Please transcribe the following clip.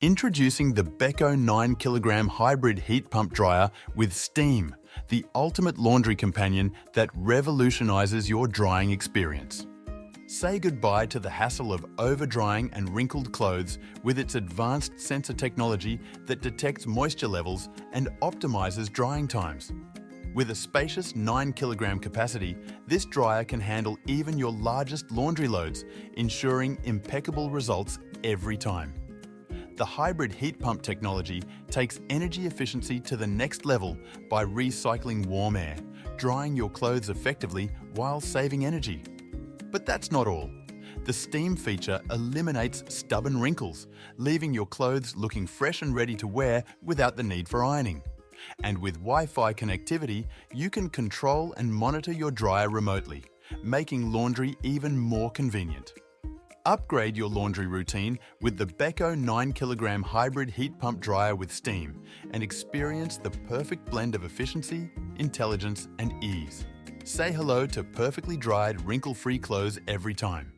Introducing the Beko 9kg hybrid heat pump dryer with steam, the ultimate laundry companion that revolutionizes your drying experience. Say goodbye to the hassle of over-drying and wrinkled clothes with its advanced sensor technology that detects moisture levels and optimizes drying times. With a spacious 9kg capacity, this dryer can handle even your largest laundry loads, ensuring impeccable results every time. The hybrid heat pump technology takes energy efficiency to the next level by recycling warm air, drying your clothes effectively while saving energy. But that's not all. The steam feature eliminates stubborn wrinkles, leaving your clothes looking fresh and ready to wear without the need for ironing. And with Wi-Fi connectivity, you can control and monitor your dryer remotely, making laundry even more convenient. Upgrade your laundry routine with the Beko 9kg hybrid heat pump dryer with steam and experience the perfect blend of efficiency, intelligence and ease. Say hello to perfectly dried, wrinkle-free clothes every time.